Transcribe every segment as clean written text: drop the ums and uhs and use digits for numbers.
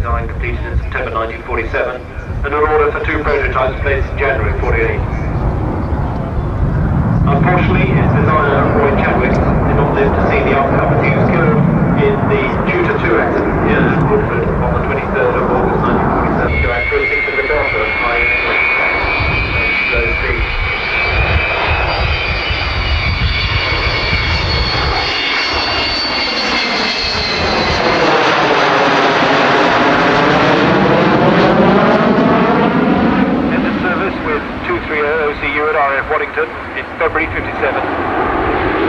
design completed in September 1947, and an order for 2 prototypes placed in January 48. Unfortunately, its designer, Roy Chadwick, did not live to see the outcome as he was killed in the Tutor 2 accident near Woodford on the 23rd of August 1947. The characteristics of the Delta are slow speed. OCU at RAF Waddington in February 57.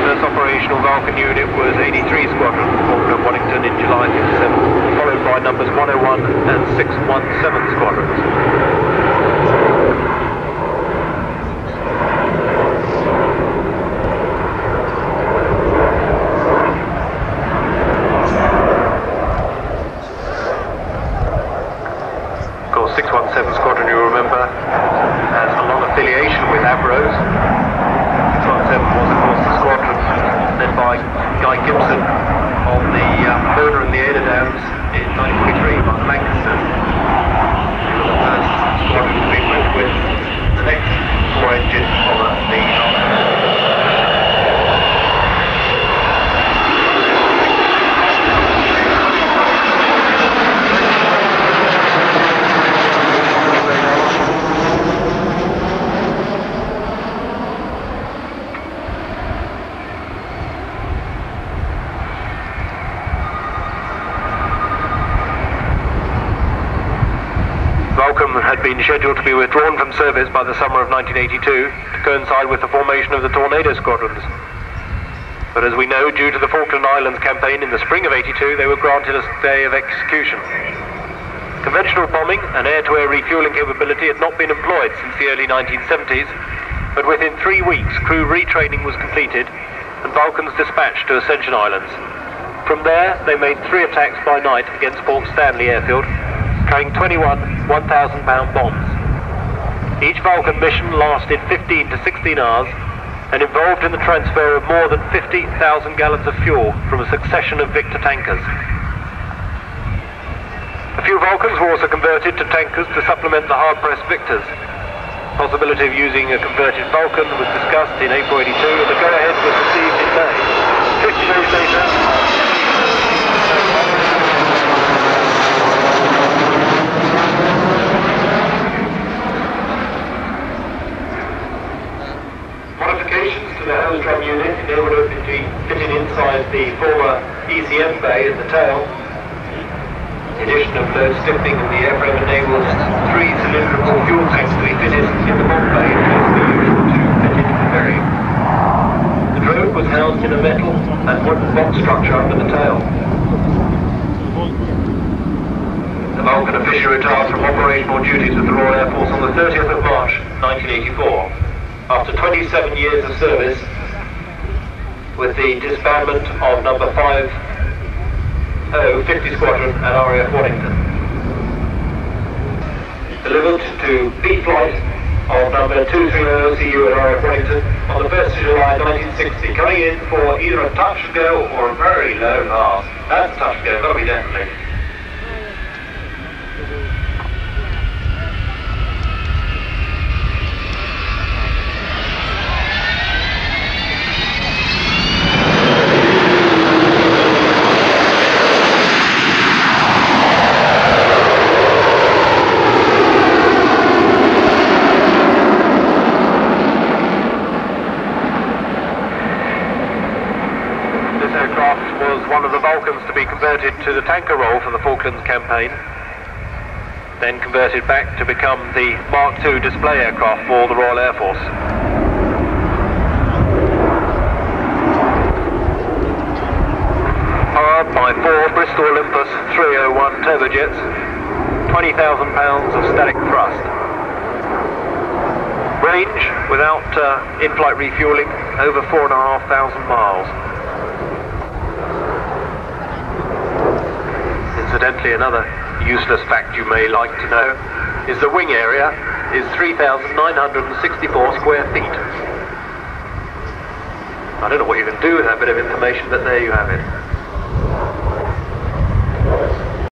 First operational Vulcan unit was 83 Squadron, formed at Waddington in July 57, followed by numbers 101 and 617 Squadrons. Of course, 617 Squadron, you remember, has a long affiliation with Avros. 617 was, of course, the squadron led by Guy Gibson on the Burner and the Ada Downs in 1943 by the Lancasters. They were the first squadron to be equipped with the next 4-engine bomber, the Vulcan had been scheduled to be withdrawn from service by the summer of 1982 to coincide with the formation of the Tornado Squadrons. But as we know, due to the Falkland Islands campaign in the spring of '82, they were granted a stay of execution. Conventional bombing and air-to-air refueling capability had not been employed since the early 1970s, but within 3 weeks crew retraining was completed and Vulcans dispatched to Ascension Islands. From there, they made 3 attacks by night against Port Stanley airfield, carrying 21 1,000-pound bombs. Each Vulcan mission lasted 15 to 16 hours and involved in the transfer of more than 50,000 gallons of fuel from a succession of Victor tankers. A few Vulcans were also converted to tankers to supplement the hard-pressed Victors. The possibility of using a converted Vulcan was discussed in April '82 and the go-ahead was received in May. 50 days later, modifications to the hose drum unit enabled it to be fitted inside the former ECM bay at the tail. The addition of load stiffening in the airframe enables 3 cylindrical fuel tanks to be fitted in the bomb bay instead of the usual 2 fitted in the ferry. The drone was housed in a metal and wooden box structure under the tail. The Vulcan officially retired from operational duties with the Royal Air Force on the 30th of March 1984. After 27 years of service, with the disbandment of number 50 Squadron at RAF Waddington. Delivered to B Flight of number 230 OCU at RAF Waddington on the 1st of July 1960, coming in for either a touch and go or a very low pass. That's a touch and go, that'll be definitely. One of the Vulcans to be converted to the tanker role for the Falklands campaign, then converted back to become the Mark II display aircraft for the Royal Air Force. Powered by 4 Bristol Olympus 301 turbojets, 20,000 pounds of static thrust. Range, without in-flight refueling, over 4,500 miles. Incidentally, another useless fact you may like to know is the wing area is 3,964 square feet. I don't know what you can do with that bit of information, but there you have it.